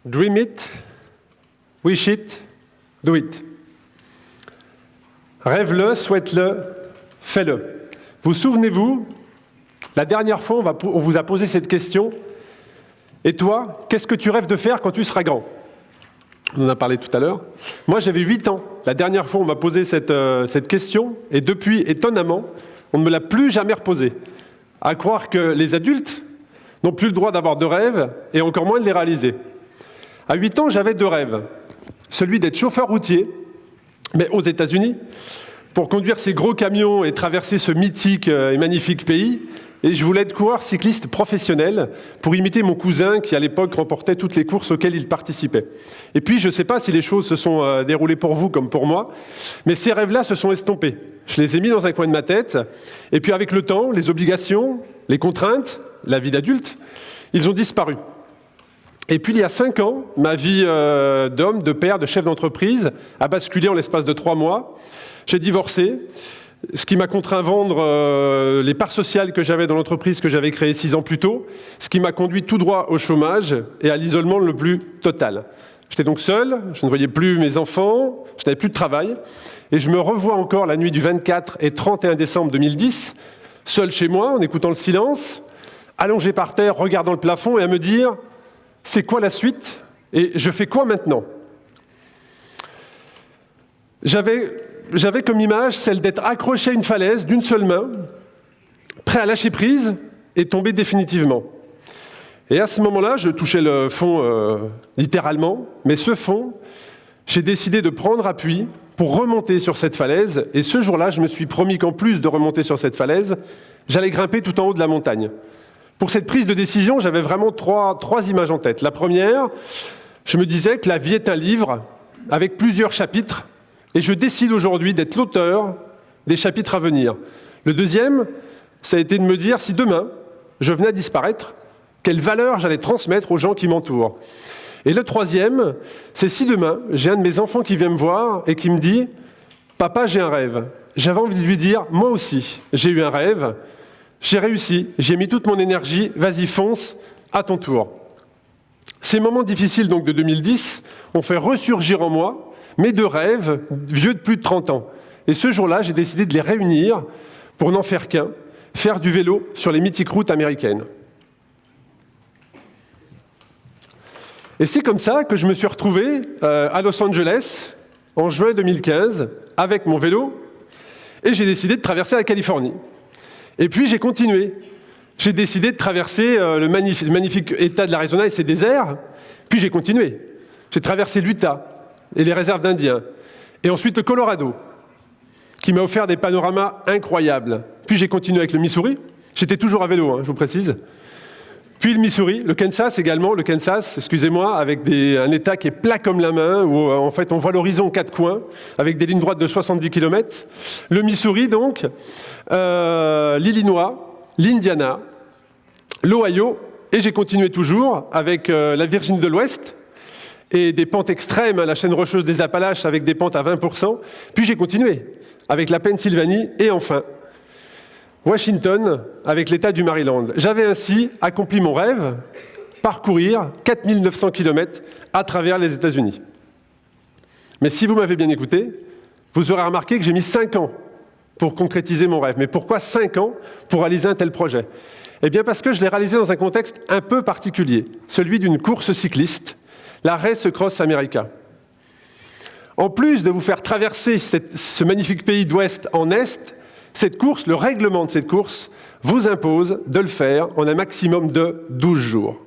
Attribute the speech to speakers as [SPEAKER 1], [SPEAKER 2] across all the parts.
[SPEAKER 1] Dream it, wish it, do it. Rêve-le, souhaite-le, fais-le. Vous souvenez-vous, la dernière fois, on vous a posé cette question. Et toi, qu'est-ce que tu rêves de faire quand tu seras grand ? On en a parlé tout à l'heure. Moi, j'avais 8 ans. La dernière fois, on m'a posé cette question. Et depuis, étonnamment, on ne me l'a plus jamais reposée. À croire que les adultes n'ont plus le droit d'avoir de rêves et encore moins de les réaliser. À 8 ans, j'avais 2 rêves. Celui d'être chauffeur routier, mais aux États-Unis, pour conduire ces gros camions et traverser ce mythique et magnifique pays. Et je voulais être coureur cycliste professionnel pour imiter mon cousin qui, à l'époque, remportait toutes les courses auxquelles il participait. Et puis, je ne sais pas si les choses se sont déroulées pour vous comme pour moi, mais ces rêves-là se sont estompés. Je les ai mis dans un coin de ma tête. Et puis, avec le temps, les obligations, les contraintes, la vie d'adulte, ils ont disparu. Et puis, il y a 5 ans, ma vie d'homme, de père, de chef d'entreprise a basculé en l'espace de 3 mois. J'ai divorcé. Ce qui m'a contraint à vendre les parts sociales que j'avais dans l'entreprise que j'avais créée 6 ans plus tôt, ce qui m'a conduit tout droit au chômage et à l'isolement le plus total. J'étais donc seul, je ne voyais plus mes enfants, je n'avais plus de travail, et je me revois encore la nuit du 24 et 31 décembre 2010, seul chez moi, en écoutant le silence, allongé par terre, regardant le plafond, et à me dire « c'est quoi la suite ? Et je fais quoi maintenant ?» J'avais comme image celle d'être accroché à une falaise d'une seule main, prêt à lâcher prise et tomber définitivement. Et à ce moment-là, je touchais le fond littéralement, mais ce fond, j'ai décidé de prendre appui pour remonter sur cette falaise. Et ce jour-là, je me suis promis qu'en plus de remonter sur cette falaise, j'allais grimper tout en haut de la montagne. Pour cette prise de décision, j'avais vraiment trois images en tête. La première, je me disais que la vie est un livre avec plusieurs chapitres. Et je décide aujourd'hui d'être l'auteur des chapitres à venir. Le deuxième, ça a été de me dire, si demain, je venais à disparaître, quelle valeur j'allais transmettre aux gens qui m'entourent. Et le troisième, c'est si demain, j'ai un de mes enfants qui vient me voir et qui me dit « Papa, j'ai un rêve ». J'avais envie de lui dire « Moi aussi, j'ai eu un rêve, j'ai réussi, j'ai mis toute mon énergie, vas-y, fonce, à ton tour ». Ces moments difficiles donc de 2010 ont fait ressurgir en moi mes 2 rêves, vieux de plus de 30 ans. Et ce jour-là, j'ai décidé de les réunir pour n'en faire qu'un, faire du vélo sur les mythiques routes américaines. Et c'est comme ça que je me suis retrouvé à Los Angeles, en juin 2015, avec mon vélo, et j'ai décidé de traverser la Californie. Et puis j'ai continué. J'ai décidé de traverser le magnifique état de l'Arizona et ses déserts, puis j'ai continué. J'ai traversé l'Utah et les réserves d'Indiens. Et ensuite le Colorado, qui m'a offert des panoramas incroyables. Puis j'ai continué avec le Missouri. J'étais toujours à vélo, je vous précise. Puis le Missouri, le Kansas également, excusez-moi, avec un état qui est plat comme la main, où en fait on voit l'horizon aux 4 coins, avec des lignes droites de 70 km. Le Missouri donc, l'Illinois, l'Indiana, l'Ohio, et j'ai continué toujours avec la Virginie de l'Ouest, et des pentes extrêmes, la chaîne rocheuse des Appalaches avec des pentes à 20%. Puis j'ai continué avec la Pennsylvanie et enfin Washington avec l'État du Maryland. J'avais ainsi accompli mon rêve, parcourir 4900 km à travers les États-Unis. Mais si vous m'avez bien écouté, vous aurez remarqué que j'ai mis 5 ans pour concrétiser mon rêve. Mais pourquoi 5 ans pour réaliser un tel projet ? Eh bien parce que je l'ai réalisé dans un contexte un peu particulier, celui d'une course cycliste, la Race Across America. En plus de vous faire traverser ce magnifique pays d'ouest en est, cette course, le règlement de cette course, vous impose de le faire en un maximum de 12 jours.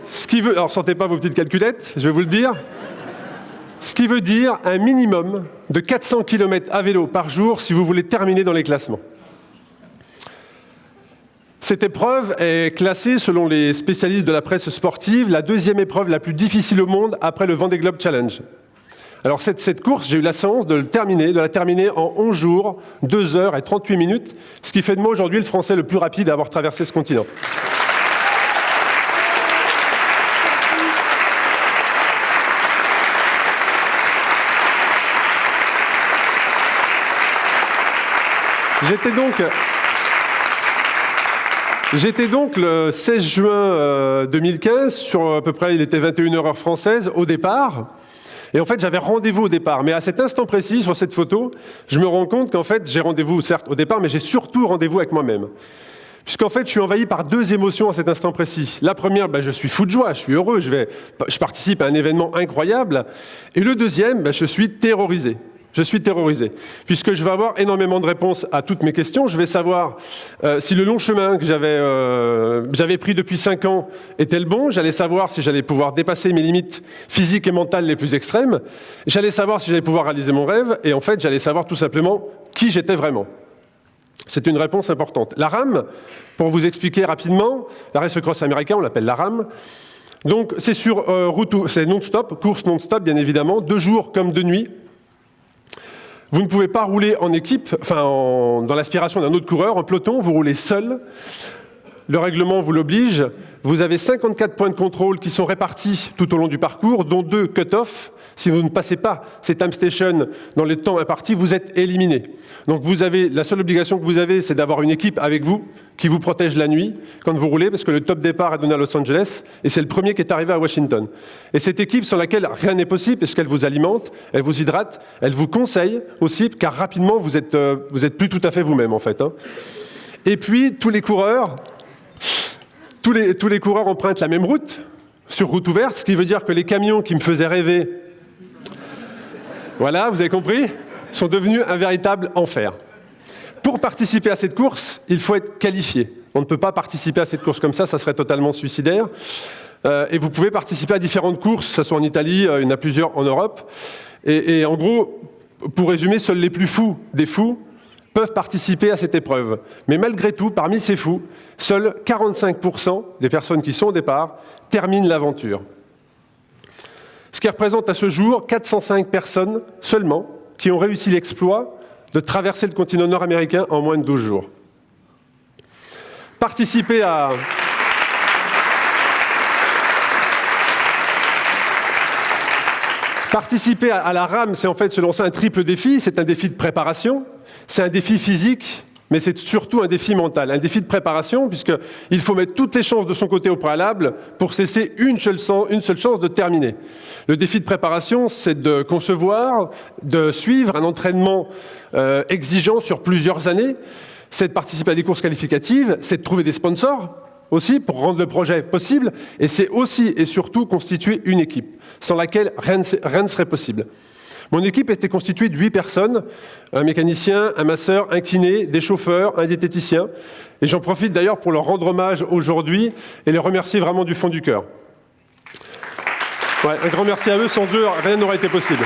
[SPEAKER 1] Ce qui veut, alors sortez pas vos petites calculettes, je vais vous le dire. Ce qui veut dire un minimum de 400 km à vélo par jour si vous voulez terminer dans les classements. Cette épreuve est classée, selon les spécialistes de la presse sportive, la 2e épreuve la plus difficile au monde après le Vendée Globe Challenge. Alors cette course, j'ai eu la chance de la terminer en 11 jours, 2 heures et 38 minutes, ce qui fait de moi aujourd'hui le Français le plus rapide à avoir traversé ce continent. J'étais donc le 16 juin 2015, sur à peu près, il était 21h heure française, au départ. Et en fait, j'avais rendez-vous au départ. Mais à cet instant précis, sur cette photo, je me rends compte qu'en fait, j'ai rendez-vous, certes, au départ, mais j'ai surtout rendez-vous avec moi-même. Puisqu'en fait, je suis envahi par deux émotions à cet instant précis. La première, je suis fou de joie, je suis heureux, je participe à un événement incroyable. Et le deuxième, je suis terrorisé. Je suis terrorisé, puisque je vais avoir énormément de réponses à toutes mes questions. Je vais savoir si le long chemin que j'avais pris depuis 5 ans était le bon. J'allais savoir si j'allais pouvoir dépasser mes limites physiques et mentales les plus extrêmes. J'allais savoir si j'allais pouvoir réaliser mon rêve. Et en fait, j'allais savoir tout simplement qui j'étais vraiment. C'est une réponse importante. La RAM, pour vous expliquer rapidement, la race cross américain, on l'appelle la RAM. Donc, c'est sur c'est non-stop, course non-stop, bien évidemment, 2 jours comme 2 nuits. Vous ne pouvez pas rouler en équipe, dans l'aspiration d'un autre coureur, en peloton, vous roulez seul. Le règlement vous l'oblige. Vous avez 54 points de contrôle qui sont répartis tout au long du parcours, dont 2 cut-off. Si vous ne passez pas ces time stations dans les temps impartis, vous êtes éliminé. Donc la seule obligation que vous avez, c'est d'avoir une équipe avec vous qui vous protège la nuit quand vous roulez, parce que le top départ est donné à Los Angeles, et c'est le premier qui est arrivé à Washington. Et cette équipe sans laquelle rien n'est possible, parce qu'elle vous alimente, elle vous hydrate, elle vous conseille aussi, car rapidement, vous êtes plus tout à fait vous-même, en fait. Et puis, tous les coureurs empruntent la même route, sur route ouverte, ce qui veut dire que les camions qui me faisaient rêver, voilà, vous avez compris, sont devenus un véritable enfer. Pour participer à cette course, il faut être qualifié. On ne peut pas participer à cette course comme ça serait totalement suicidaire. Et vous pouvez participer à différentes courses, que ce soit en Italie, il y en a plusieurs en Europe. Et en gros, pour résumer, seuls les plus fous des fous peuvent participer à cette épreuve. Mais malgré tout, parmi ces fous, seuls 45% des personnes qui sont au départ terminent l'aventure. Ce qui représente à ce jour 405 personnes seulement qui ont réussi l'exploit de traverser le continent nord-américain en moins de 12 jours. Participer à la RAM, c'est en fait se lancer un triple défi. C'est un défi de préparation, c'est un défi physique, mais c'est surtout un défi mental. Un défi de préparation, puisqu'il faut mettre toutes les chances de son côté au préalable pour se laisser une seule chance de terminer. Le défi de préparation, c'est de concevoir, de suivre un entraînement exigeant sur plusieurs années. C'est de participer à des courses qualificatives, c'est de trouver des sponsors aussi pour rendre le projet possible. Et c'est aussi et surtout constituer une équipe, sans laquelle rien ne serait possible. Mon équipe était constituée de 8 personnes, un mécanicien, un masseur, un kiné, des chauffeurs, un diététicien. Et j'en profite d'ailleurs pour leur rendre hommage aujourd'hui et les remercier vraiment du fond du cœur. Ouais, un grand merci à eux, sans eux, rien n'aurait été possible.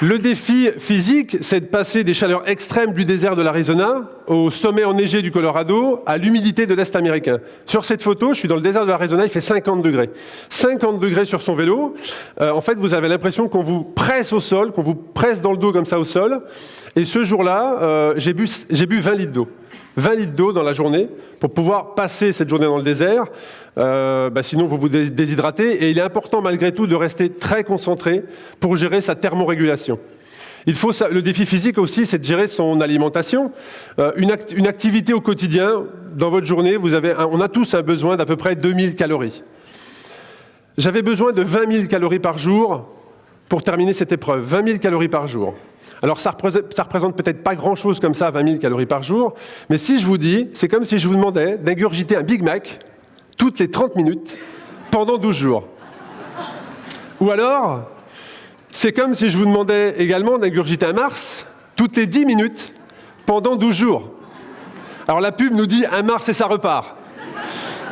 [SPEAKER 1] Le défi physique, c'est de passer des chaleurs extrêmes du désert de l'Arizona au sommet enneigé du Colorado à l'humidité de l'Est américain. Sur cette photo, je suis dans le désert de l'Arizona, il fait 50 degrés. 50 degrés sur son vélo. En fait, vous avez l'impression qu'on vous presse au sol, qu'on vous presse dans le dos comme ça au sol. Et ce jour-là, j'ai bu 20 litres d'eau. 20 litres d'eau dans la journée pour pouvoir passer cette journée dans le désert. Sinon, vous vous déshydratez. Et il est important, malgré tout, de rester très concentré pour gérer sa thermorégulation. Le défi physique aussi, c'est de gérer son alimentation. Une activité au quotidien, dans votre journée, on a tous un besoin d'à peu près 2000 calories. J'avais besoin de 20 000 calories par jour pour terminer cette épreuve. 20 000 calories par jour. Alors ça représente peut-être pas grand-chose comme ça, 20 000 calories par jour, mais si je vous dis, c'est comme si je vous demandais d'ingurgiter un Big Mac toutes les 30 minutes pendant 12 jours. Ou alors, c'est comme si je vous demandais également d'ingurgiter un Mars toutes les 10 minutes pendant 12 jours. Alors la pub nous dit un Mars et ça repart.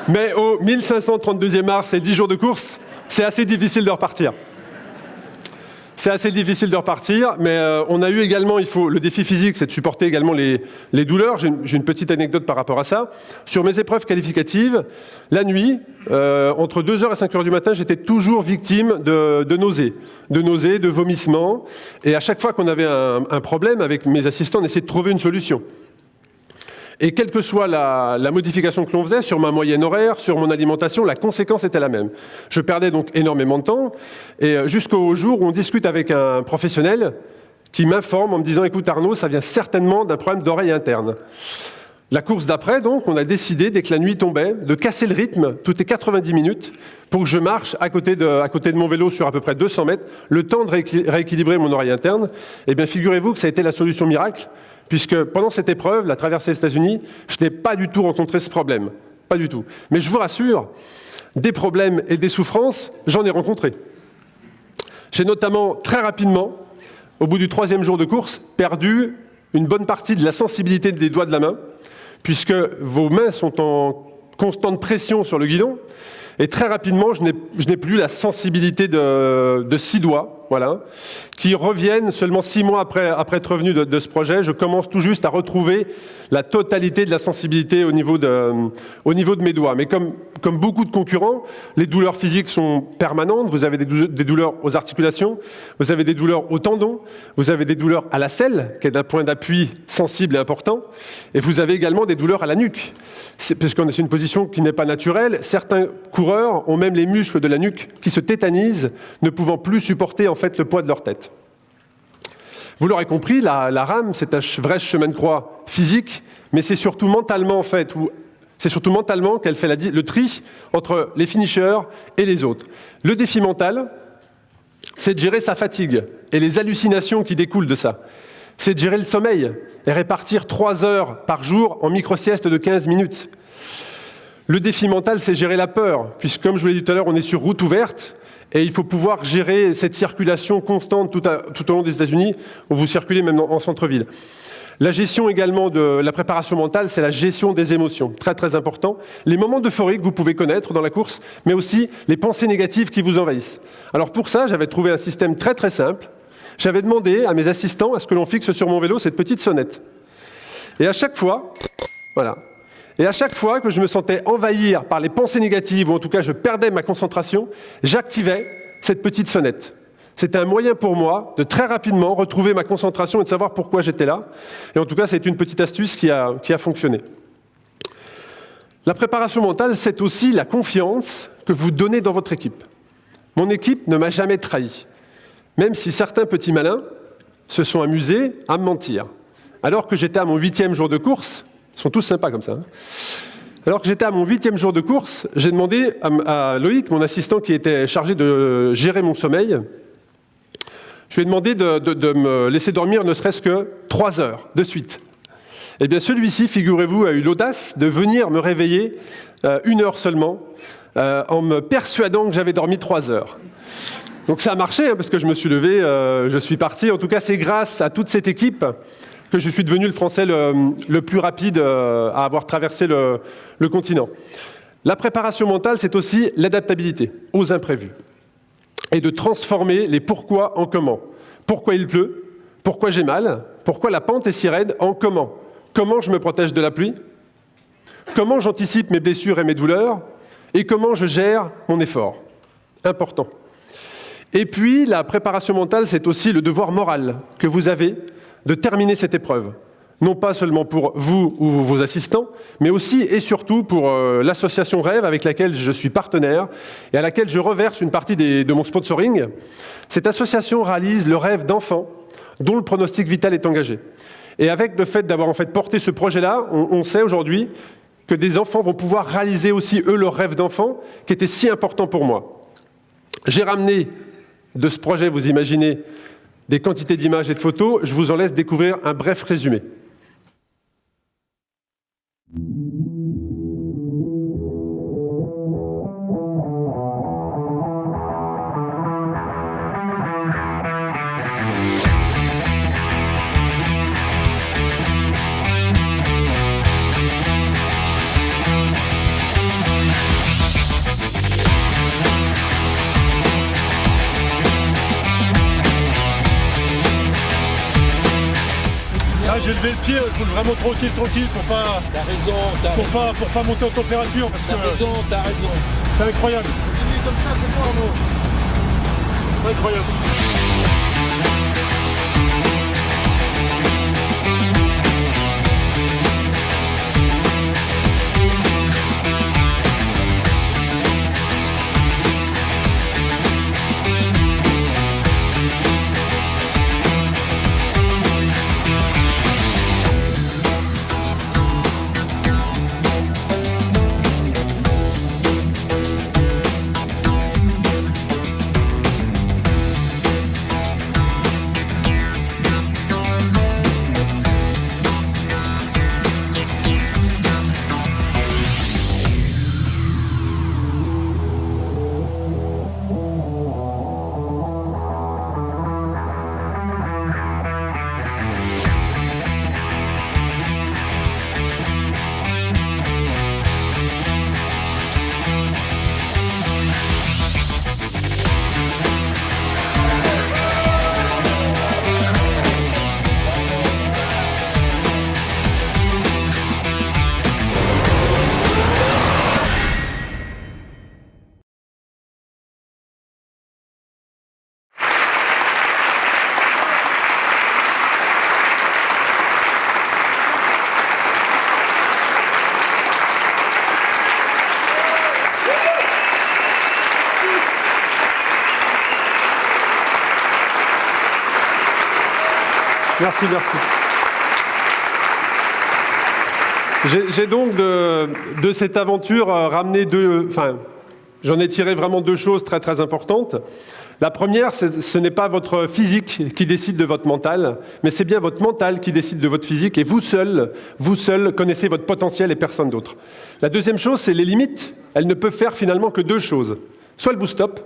[SPEAKER 1] Mais au 1532e Mars et 10 jours de course, c'est assez difficile de repartir. C'est assez difficile de repartir, mais on a eu également, le défi physique, c'est de supporter également les douleurs. J'ai une petite anecdote par rapport à ça. Sur mes épreuves qualificatives, la nuit, entre 2h et 5h du matin, j'étais toujours victime de nausées, de vomissements. Et à chaque fois qu'on avait un problème avec mes assistants, on essayait de trouver une solution. Et quelle que soit la modification que l'on faisait sur ma moyenne horaire, sur mon alimentation, la conséquence était la même. Je perdais donc énormément de temps, et jusqu'au jour où on discute avec un professionnel qui m'informe en me disant « Écoute Arnaud, ça vient certainement d'un problème d'oreille interne ». La course d'après, donc, on a décidé, dès que la nuit tombait, de casser le rythme toutes les 90 minutes pour que je marche à côté de mon vélo sur à peu près 200 mètres, le temps de rééquilibrer mon oreille interne. Eh bien, figurez-vous que ça a été la solution miracle, puisque pendant cette épreuve, la traversée des États-Unis, je n'ai pas du tout rencontré ce problème. Pas du tout. Mais je vous rassure, des problèmes et des souffrances, j'en ai rencontré. J'ai notamment, très rapidement, au bout du 3e jour de course, perdu une bonne partie de la sensibilité des doigts de la main, puisque vos mains sont en constante pression sur le guidon, et très rapidement, je n'ai plus la sensibilité de 6 doigts, voilà, qui reviennent seulement 6 mois après être revenu de ce projet. Je commence tout juste à retrouver la totalité de la sensibilité au niveau de mes doigts. Mais comme beaucoup de concurrents, les douleurs physiques sont permanentes. Vous avez des douleurs aux articulations, vous avez des douleurs aux tendons, vous avez des douleurs à la selle, qui est un point d'appui sensible et important, et vous avez également des douleurs à la nuque. Puisqu'on est sur une position qui n'est pas naturelle, certains coureurs ont même les muscles de la nuque qui se tétanisent, ne pouvant plus supporter en fait le poids de leur tête. Vous l'aurez compris, la rame, c'est un vrai chemin de croix physique, mais c'est surtout mentalement en fait, c'est surtout mentalement qu'elle fait le tri entre les finishers et les autres. Le défi mental, c'est de gérer sa fatigue et les hallucinations qui découlent de ça. C'est de gérer le sommeil et répartir 3 heures par jour en micro-sieste de 15 minutes. Le défi mental, c'est gérer la peur, puisque comme je vous l'ai dit tout à l'heure, on est sur route ouverte, et il faut pouvoir gérer cette circulation constante tout au long des États-Unis, où vous circulez même en centre-ville. La gestion également de la préparation mentale, c'est la gestion des émotions, très très important. Les moments d'euphorie que vous pouvez connaître dans la course, mais aussi les pensées négatives qui vous envahissent. Alors pour ça, j'avais trouvé un système très très simple. J'avais demandé à mes assistants à ce que l'on fixe sur mon vélo cette petite sonnette. Et à chaque fois, voilà. Et à chaque fois que je me sentais envahir par les pensées négatives, ou en tout cas je perdais ma concentration, j'activais cette petite sonnette. C'était un moyen pour moi de très rapidement retrouver ma concentration et de savoir pourquoi j'étais là. Et en tout cas, c'est une petite astuce qui a fonctionné. La préparation mentale, c'est aussi la confiance que vous donnez dans votre équipe. Mon équipe ne m'a jamais trahi, même si certains petits malins se sont amusés à me mentir. Alors que j'étais à mon 8e jour de course, ils sont tous sympas comme ça, hein. Alors que j'étais à mon 8e jour de course, j'ai demandé à Loïc, mon assistant qui était chargé de gérer mon sommeil, je lui ai demandé de me laisser dormir ne serait-ce que 3 heures de suite. Eh bien celui-ci, figurez-vous, a eu l'audace de venir me réveiller 1 heure seulement, en me persuadant que j'avais dormi 3 heures. Donc ça a marché, hein, parce que je me suis levé, je suis parti. En tout cas, c'est grâce à toute cette équipe que je suis devenu le Français le plus rapide à avoir traversé le continent. La préparation mentale, c'est aussi l'adaptabilité aux imprévus. Et de transformer les pourquoi en comment. Pourquoi il pleut? Pourquoi j'ai mal? Pourquoi la pente est si raide? En comment? Comment je me protège de la pluie? Comment j'anticipe mes blessures et mes douleurs? Et comment je gère mon effort? Important. Et puis, la préparation mentale, c'est aussi le devoir moral que vous avez de terminer cette épreuve. Non pas seulement pour vous ou vos assistants, mais aussi et surtout pour l'association Rêve avec laquelle je suis partenaire et à laquelle je reverse une partie de mon sponsoring. Cette association réalise le rêve d'enfants dont le pronostic vital est engagé. Et avec le fait d'avoir en fait porté ce projet-là, on sait aujourd'hui que des enfants vont pouvoir réaliser aussi eux leur rêve d'enfant qui était si important pour moi. J'ai ramené de ce projet, vous imaginez, des quantités d'images et de photos. Je vous en laisse découvrir un bref résumé. Là, j'ai levé le pied, je roule vraiment tranquille pour pas, pour pas monter en température.
[SPEAKER 2] T'as raison.
[SPEAKER 1] C'est incroyable.
[SPEAKER 2] Continue comme ça, c'est bon, Arnaud.
[SPEAKER 1] C'est incroyable. Merci, merci. J'ai donc de cette aventure ramené j'en ai tiré vraiment deux choses très très importantes. La première, ce n'est pas votre physique qui décide de votre mental, mais c'est bien votre mental qui décide de votre physique, et vous seul connaissez votre potentiel et personne d'autre. La deuxième chose, c'est les limites. Elles ne peuvent faire finalement que deux choses. Soit elles vous stoppent,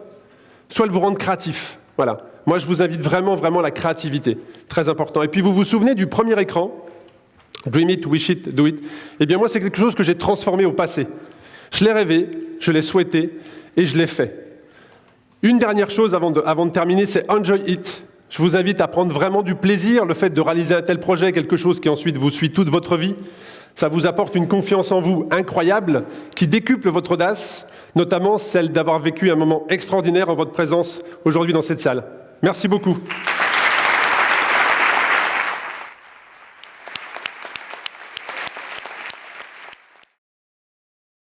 [SPEAKER 1] soit elles vous rendent créatif. Voilà. Moi, je vous invite vraiment à la créativité. Très important. Et puis, vous vous souvenez du premier écran, Dream it, wish it, do it. Eh bien, moi, c'est quelque chose que j'ai transformé au passé. Je l'ai rêvé, je l'ai souhaité, et je l'ai fait. Une dernière chose avant de terminer, c'est enjoy it. Je vous invite à prendre vraiment du plaisir, le fait de réaliser un tel projet, quelque chose qui ensuite vous suit toute votre vie. Ça vous apporte une confiance en vous incroyable, qui décuple votre audace, notamment celle d'avoir vécu un moment extraordinaire en votre présence aujourd'hui dans cette salle. Merci beaucoup.